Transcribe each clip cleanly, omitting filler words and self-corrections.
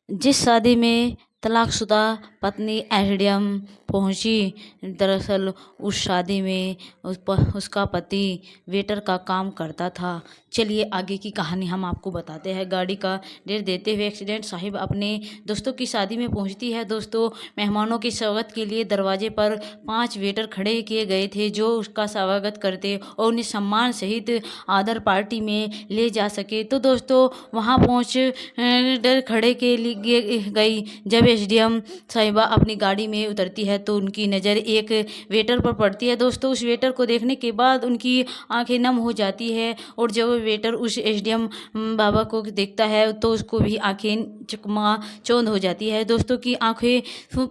जिस शादी में तलाकशुदा पत्नी एसडीएम पहुंची, दरअसल उस शादी में उसका पति वेटर का काम करता था। चलिए आगे की कहानी हम आपको बताते हैं। गाड़ी का डेट देते हुए एक्सीडेंट साहिब अपने दोस्तों की शादी में पहुंचती है। दोस्तों, मेहमानों के स्वागत के लिए दरवाजे पर 5 वेटर खड़े किए गए थे जो उसका स्वागत करते और उन्हें सम्मान सहित आदर पार्टी में ले जा सके। तो दोस्तों, वहां पहुंच डर खड़े के लिए गई। जब एसडीएम साहिबा अपनी गाड़ी में उतरती है तो उनकी नज़र एक वेटर पर पड़ती है। दोस्तों, उस वेटर को देखने के बाद उनकी आंखें नम हो जाती है और जब वेटर उस एसडीएम बाबा को देखता है तो उसको भी आंखें चकमा चौंध हो जाती है। दोस्तों की आंखें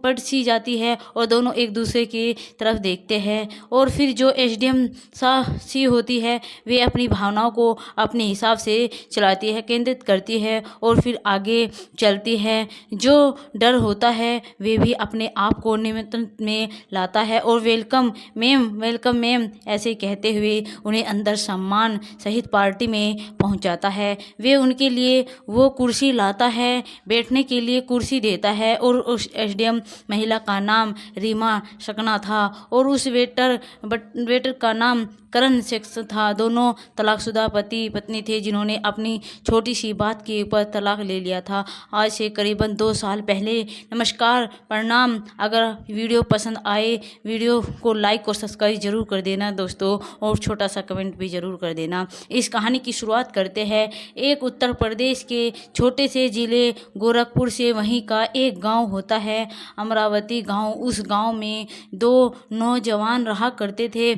पट सी जाती है और दोनों एक दूसरे की तरफ देखते हैं और फिर जो एसडीएम सी होती है वे अपनी भावनाओं को अपने हिसाब से चलाती है, केंद्रित करती है और फिर आगे चलती है। जो डर होता है वे भी अपने आप को नियंत्रण में लाता है और वेलकम मैम ऐसे कहते हुए उन्हें अंदर सम्मान सहित पार्टी में पहुंचाता है। वे उनके लिए वो कुर्सी लाता है, बैठने के लिए कुर्सी देता है और उस एसडीएम महिला का नाम रीमा शकना था और उस वेटर का नाम करण सेक्स था। दोनों तलाकशुदा पति पत्नी थे जिन्होंने अपनी छोटी सी बात के ऊपर तलाक ले लिया था आज से करीबन 2 साल पहले। नमस्कार, प्रणाम। अगर वीडियो पसंद आए वीडियो को लाइक और सब्सक्राइब जरूर कर देना दोस्तों, और छोटा सा कमेंट भी जरूर कर देना। इस कहानी की शुरुआत करते हैं एक उत्तर प्रदेश के छोटे से ज़िले गोरखपुर से। वहीं का एक गांव होता है अमरावती गांव। उस गांव में 2 नौजवान रहा करते थे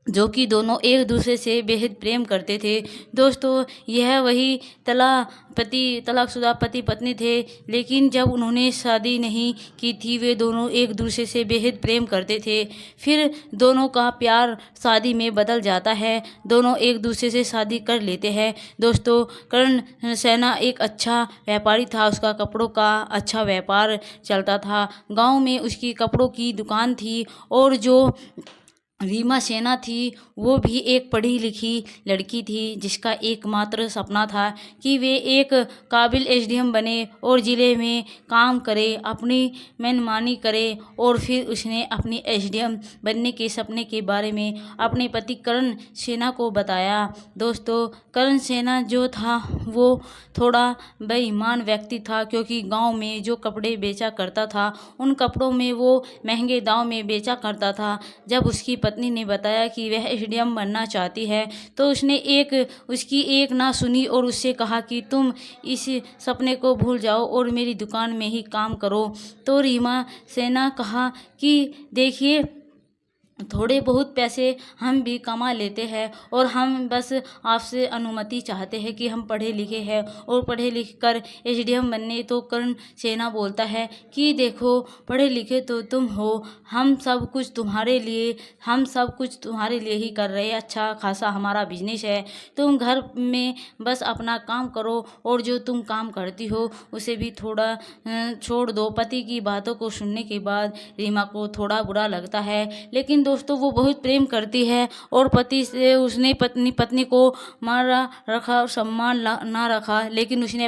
जो कि दोनों एक दूसरे से बेहद प्रेम करते थे। दोस्तों, यह वही तलाकशुदा पति पत्नी थे, लेकिन जब उन्होंने शादी नहीं की थी वे दोनों एक दूसरे से बेहद प्रेम करते थे। फिर दोनों का प्यार शादी में बदल जाता है, दोनों एक दूसरे से शादी कर लेते हैं। दोस्तों, करण सेना एक अच्छा व्यापारी था, उसका कपड़ों का अच्छा व्यापार चलता था। गांव में उसकी कपड़ों की दुकान थी और जो रीमा सेना थी वो भी एक पढ़ी लिखी लड़की थी जिसका एकमात्र सपना था कि वे एक काबिल एसडीएम बने और ज़िले में काम करे, अपनी मनमानी करे। और फिर उसने अपनी एसडीएम बनने के सपने के बारे में अपने पति करण सेना को बताया। दोस्तों, करण सेना जो था वो थोड़ा बेईमान व्यक्ति था, क्योंकि गांव में जो कपड़े बेचा करता था उन कपड़ों में वो महंगे दाम में बेचा करता था। जब उसकी पत्नी ने बताया कि वह एसडीएम बनना चाहती है तो उसने उसकी एक ना सुनी और उससे कहा कि तुम इस सपने को भूल जाओ और मेरी दुकान में ही काम करो। तो रीमा सेना कहा कि देखिए, थोड़े बहुत पैसे हम भी कमा लेते हैं और हम बस आपसे अनुमति चाहते हैं कि हम पढ़े लिखे हैं और पढ़े लिख कर एसडीएम बनने। तो करण सेना बोलता है कि देखो, पढ़े लिखे तो तुम हो, हम सब कुछ तुम्हारे लिए ही कर रहे हैं। अच्छा खासा हमारा बिजनेस है, तुम घर में बस अपना काम करो और जो तुम काम करती हो उसे भी थोड़ा छोड़ दो। पति की बातों को सुनने के बाद रीमा को थोड़ा बुरा लगता है, लेकिन दोस्तों वो बहुत प्रेम करती है और पति से उसने पत्नी को मारा रखा और सम्मान ना रखा। लेकिन उसने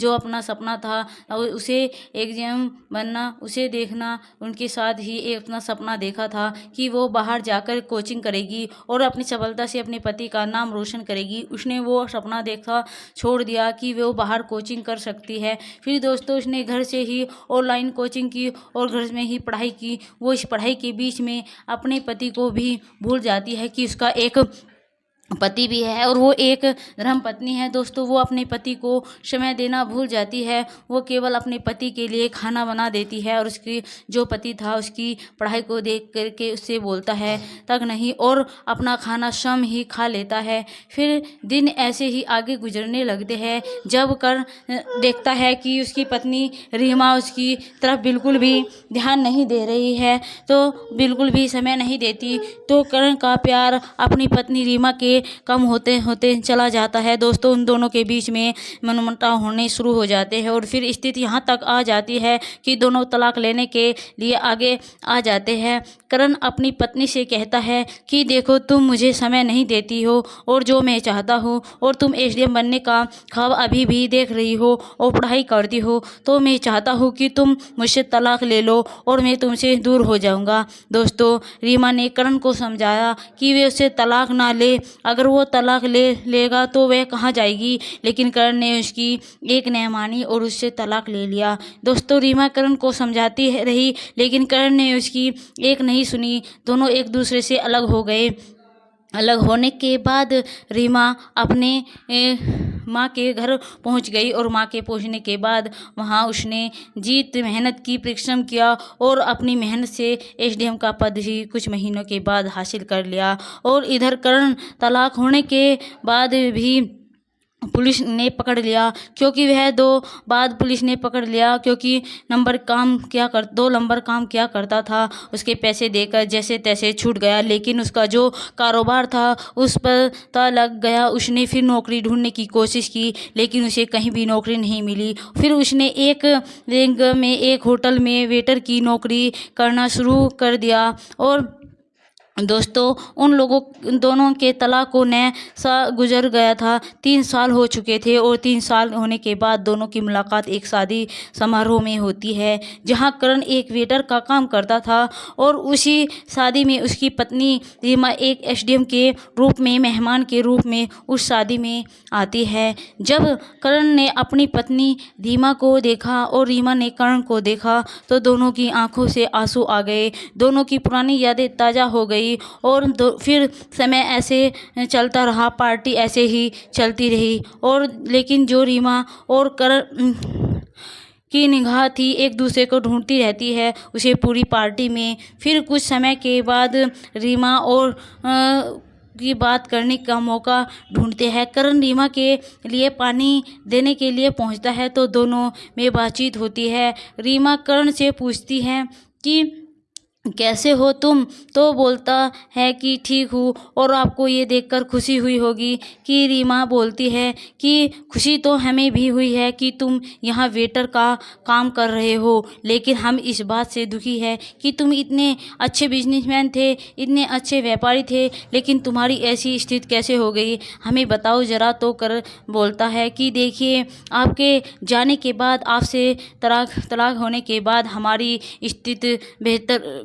अपना सपना था उसे एग्जाम बनना, उसे देखना, उनके साथ ही एक अपना सपना देखा था कि वो बाहर जाकर कोचिंग करेगी और अपनी सफलता से अपने पति का नाम रोशन करेगी। उसने वो सपना देखा, छोड़ दिया कि वो बाहर कोचिंग कर सकती है। फिर दोस्तों उसने घर से ही ऑनलाइन कोचिंग की और घर में ही पढ़ाई की। वो इस पढ़ाई के बीच में अपने पति को भी भूल जाती है कि उसका एक पति भी है और वो एक धर्म पत्नी है। दोस्तों, वो अपने पति को समय देना भूल जाती है। वो केवल अपने पति के लिए खाना बना देती है और उसकी जो पति था उसकी पढ़ाई को देख करके उससे बोलता है तक नहीं और अपना खाना स्वयं ही खा लेता है। फिर दिन ऐसे ही आगे गुजरने लगते हैं। जब कर देखता है कि उसकी पत्नी रीमा उसकी तरफ बिल्कुल भी ध्यान नहीं दे रही है, तो बिल्कुल भी समय नहीं देती, तो करण का प्यार अपनी पत्नी रीमा के कम होते होते चला जाता है। दोस्तों उन दोनों के बीच में मनमुटाव होने शुरू हो जाते हैं और फिर स्थिति यहाँ तक आ जाती है कि दोनों तलाक लेने के लिए आगे आ जाते हैं। करण अपनी पत्नी से कहता है कि देखो तुम मुझे समय नहीं देती हो और जो मैं चाहता हूँ, और तुम एसडीएम बनने का ख्वाब अभी भी देख रही हो और पढ़ाई करती हो, तो मैं चाहता हूँ कि तुम मुझसे तलाक ले लो और मैं तुमसे दूर हो जाऊँगा। दोस्तों रीमा ने करण को समझाया कि वे उससे तलाक ना ले, अगर वो तलाक लेगा तो वह कहाँ जाएगी, लेकिन करण ने उसकी एक न मानी और उससे तलाक ले लिया। दोस्तों रीमा करण को समझाती रही लेकिन करण ने उसकी एक नहीं सुनी। दोनों एक दूसरे से अलग हो गए। अलग होने के बाद रीमा अपने माँ के घर पहुँच गई और माँ के पहुँचने के बाद वहाँ उसने जीत मेहनत की, परिश्रम किया और अपनी मेहनत से एसडीएम का पद ही कुछ महीनों के बाद हासिल कर लिया। और इधर करण तलाक होने के बाद भी पुलिस ने पकड़ लिया, क्योंकि वह 2 बाद पुलिस ने पकड़ लिया क्योंकि 2 नंबर काम किया करता था। उसके पैसे देकर जैसे तैसे छूट गया, लेकिन उसका जो कारोबार था उस पर पता लग गया। उसने फिर नौकरी ढूंढने की कोशिश की लेकिन उसे कहीं भी नौकरी नहीं मिली। फिर उसने एक बैंक में, एक होटल में वेटर की नौकरी करना शुरू कर दिया। और दोस्तों उन दोनों के तलाक को नया सा गुजर गया था। 3 साल हो चुके थे और 3 साल होने के बाद दोनों की मुलाकात एक शादी समारोह में होती है, जहां करण एक वेटर का काम करता था और उसी शादी में उसकी पत्नी रीमा एक एसडीएम के रूप में, मेहमान के रूप में उस शादी में आती है। जब करण ने अपनी पत्नी रीमा को देखा और रीमा ने करण को देखा तो दोनों की आंखों से आंसू आ गए। दोनों की पुरानी यादें ताज़ा हो गई और फिर समय ऐसे चलता रहा, पार्टी ऐसे ही चलती रही। और लेकिन जो रीमा और करण की निगाह थी एक दूसरे को ढूंढती रहती है उसे पूरी पार्टी में। फिर कुछ समय के बाद रीमा और की बात करने का मौका ढूंढते हैं। करण रीमा के लिए पानी देने के लिए पहुंचता है तो दोनों में बातचीत होती है। रीमा करण से पूछती है कि कैसे हो तुम, तो बोलता है कि ठीक हूँ। और आपको ये देखकर खुशी हुई होगी कि रीमा बोलती है कि खुशी तो हमें भी हुई है कि तुम यहाँ वेटर का काम कर रहे हो, लेकिन हम इस बात से दुखी है कि तुम इतने अच्छे बिजनेसमैन थे, इतने अच्छे व्यापारी थे, लेकिन तुम्हारी ऐसी स्थिति कैसे हो गई, हमें बताओ ज़रा। तो कर बोलता है कि देखिए आपके जाने के बाद, आपसे तलाक होने के बाद हमारी स्थिति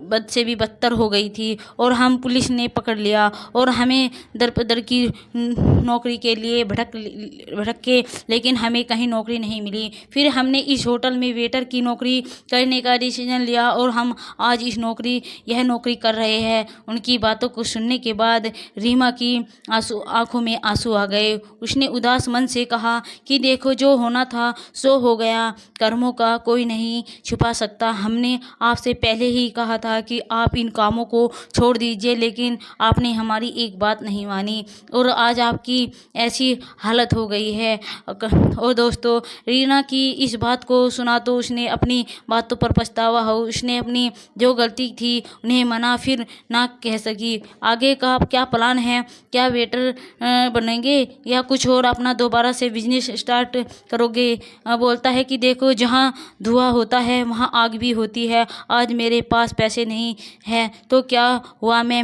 बद से भी बदतर हो गई थी और हम पुलिस ने पकड़ लिया और हमें दर पदर की नौकरी के लिए भटक के, लेकिन हमें कहीं नौकरी नहीं मिली। फिर हमने इस होटल में वेटर की नौकरी करने का डिसीजन लिया और हम आज यह नौकरी कर रहे हैं। उनकी बातों को सुनने के बाद रीमा की आंखों में आंसू आ गए। उसने उदास मन से कहा कि देखो जो होना था सो हो गया, कर्मों का कोई नहीं छुपा सकता। हमने आपसे पहले ही कहा था कि आप इन कामों को छोड़ दीजिए, लेकिन आपने हमारी एक बात नहीं मानी और आज आपकी ऐसी हालत हो गई है। और दोस्तों रीना की इस बात को सुना तो उसने अपनी बातों पर पछतावा हो। उसने अपनी जो गलती थी उन्हें मना फिर ना कह सकी। आगे का क्या प्लान है, क्या वेटर बनेंगे या कुछ और अपना दोबारा से बिजनेस स्टार्ट करोगे। बोलता है कि देखो जहाँ धुआं होता है वहाँ आग भी होती है। आज मेरे पास पैसे नहीं है तो क्या हुआ, मैं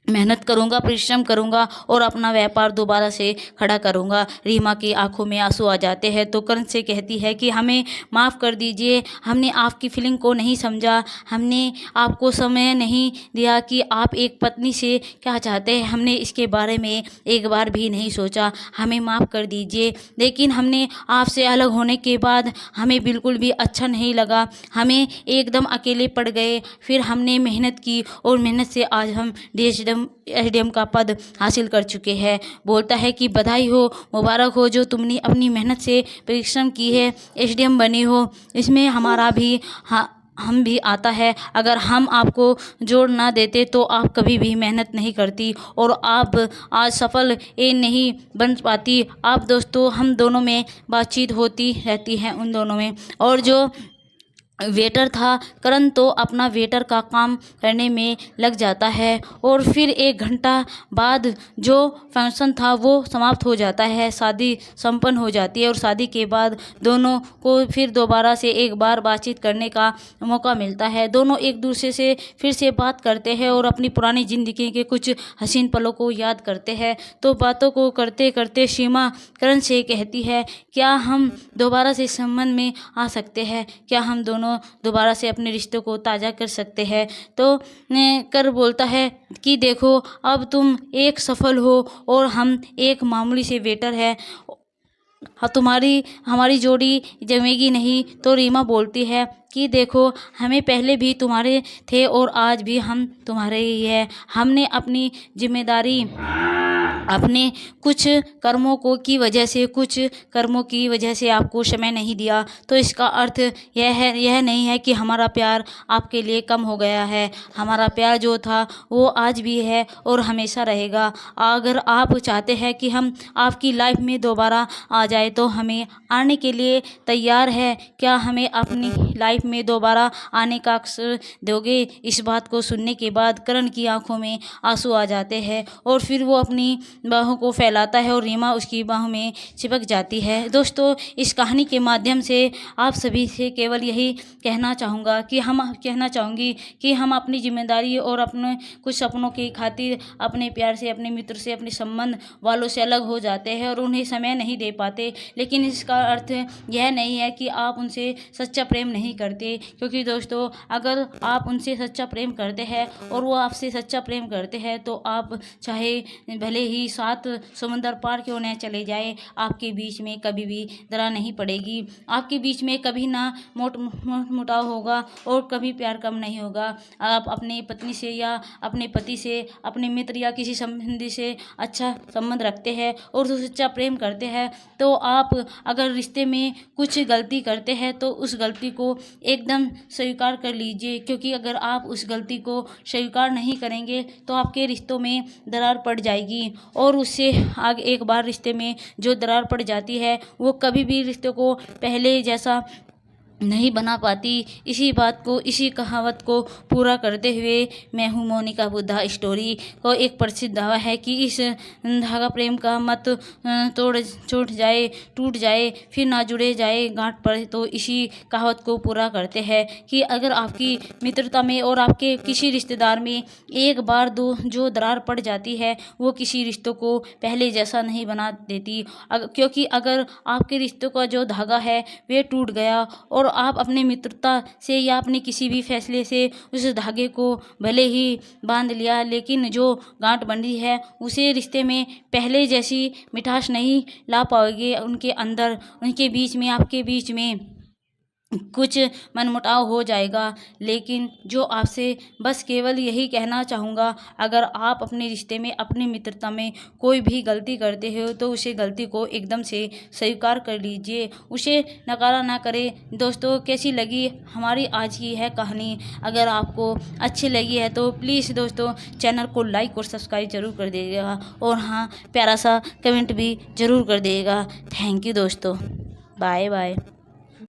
मेहनत करूंगा, परिश्रम करूंगा और अपना व्यापार दोबारा से खड़ा करूंगा। रीमा की आंखों में आंसू आ जाते हैं तो करण से कहती है कि हमें माफ़ कर दीजिए, हमने आपकी फीलिंग को नहीं समझा, हमने आपको समय नहीं दिया कि आप एक पत्नी से क्या चाहते हैं, हमने इसके बारे में एक बार भी नहीं सोचा, हमें माफ़ कर दीजिए। लेकिन हमने आपसे अलग होने के बाद हमें बिल्कुल भी अच्छा नहीं लगा, हमें एकदम अकेले पड़ गए। फिर हमने मेहनत की और मेहनत से आज हम एसडीएम का पद हासिल कर चुके हैं। बोलता है कि बधाई हो, मुबारक हो जो तुमने अपनी मेहनत से परिश्रम की है, एसडीएम बने हो। इसमें हमारा भी हम भी आता है। अगर हम आपको जोड़ ना देते तो आप कभी भी मेहनत नहीं करती और आप आज सफल नहीं बन पाती। आप दोस्तों हम दोनों में बातचीत होती रहती है उन दोनों में। और जो वेटर था। करण तो अपना वेटर का काम करने में लग जाता है और फिर 1 घंटा बाद जो फंक्शन था वो समाप्त हो जाता है, शादी संपन्न हो जाती है और शादी के बाद दोनों को फिर दोबारा से एक बार बातचीत करने का मौका मिलता है। दोनों एक दूसरे से फिर से बात करते हैं और अपनी पुरानी ज़िंदगी के कुछ हसीन पलों को याद करते हैं। तो बातों को करते करते सीमा करण से कहती है, क्या हम दोबारा से इस संबंध में आ सकते हैं? क्या हम दोनों दोबारा से अपने रिश्तों को ताज़ा कर सकते हैं? तो कर बोलता है कि देखो, अब तुम एक सफल हो और हम एक मामूली से वेटर हैं। हाँ, हमारी जोड़ी जमेगी नहीं। तो रीमा बोलती है कि देखो, हमें पहले भी तुम्हारे थे और आज भी हम तुम्हारे ही हैं। हमने अपनी जिम्मेदारी अपने कुछ कुछ कर्मों की वजह से आपको समय नहीं दिया। तो इसका अर्थ यह नहीं है कि हमारा प्यार आपके लिए कम हो गया है। हमारा प्यार जो था वो आज भी है और हमेशा रहेगा। अगर आप चाहते हैं कि हम आपकी लाइफ में दोबारा आ जाए तो हमें आने के लिए तैयार है। क्या हमें अपनी लाइफ में दोबारा आने का अवसर दोगे? इस बात को सुनने के बाद करण की आंखों में आंसू आ जाते हैं और फिर वो अपनी बाहों को फैलाता है और रीमा उसकी बाहों में चिपक जाती है। दोस्तों, इस कहानी के माध्यम से आप सभी से केवल यही कहना चाहूँगी कि हम अपनी जिम्मेदारी और अपने कुछ सपनों की खातिर अपने प्यार से, अपने मित्र से, अपने संबंध वालों से अलग हो जाते हैं और उन्हें समय नहीं दे पाते। लेकिन इसका अर्थ यह नहीं है कि आप उनसे सच्चा प्रेम नहीं करते, क्योंकि दोस्तों, अगर आप उनसे सच्चा प्रेम करते हैं और वो आपसे सच्चा प्रेम करते हैं तो आप चाहे भले ही 7 समुंदर पार क्यों न चले जाए, आपके बीच में कभी भी दरार नहीं पड़ेगी। आपके बीच में कभी ना मुटाव होगा और कभी प्यार कम नहीं होगा। आप अपने पत्नी से या अपने पति से, अपने मित्र या किसी संबंधी से अच्छा संबंध रखते हैं और तो सच्चा प्रेम करते हैं, तो आप अगर रिश्ते में कुछ गलती करते हैं तो उस गलती को एकदम स्वीकार कर लीजिए, क्योंकि अगर आप उस गलती को स्वीकार नहीं करेंगे तो आपके रिश्तों में दरार पड़ जाएगी और उससे आगे एक बार रिश्ते में जो दरार पड़ जाती है वो कभी भी रिश्ते को पहले जैसा नहीं बना पाती। इसी कहावत को पूरा करते हुए मैं हूँ मोनिका बुद्धा स्टोरी को एक प्रसिद्ध दावा है कि इस धागा प्रेम का मत टूट जाए फिर ना जुड़े जाए गांठ पर। तो इसी कहावत को पूरा करते हैं कि अगर आपकी मित्रता में और आपके किसी रिश्तेदार में एक बार जो दरार पड़ जाती है वो किसी रिश्तों को पहले जैसा नहीं बना देती। क्योंकि अगर आपके रिश्तों का जो धागा है वे टूट गया और आप अपने मित्रता से या अपने किसी भी फैसले से उस धागे को भले ही बांध लिया, लेकिन जो गांठ बंधी है उसे रिश्ते में पहले जैसी मिठास नहीं ला पाओगे। उनके बीच में, आपके बीच में कुछ मनमुटाव हो जाएगा। लेकिन जो आपसे बस केवल यही कहना चाहूँगा, अगर आप अपने रिश्ते में, अपनी मित्रता में कोई भी गलती करते हो तो उसे गलती को एकदम से स्वीकार कर लीजिए, उसे नकारा ना करें। दोस्तों, कैसी लगी हमारी आज की है कहानी? अगर आपको अच्छी लगी है तो प्लीज़ दोस्तों चैनल को लाइक और सब्सक्राइब ज़रूर कर दीजिएगा और हाँ, प्यारा सा कमेंट भी ज़रूर कर दीजिएगा। थैंक यू दोस्तों, बाय बाय।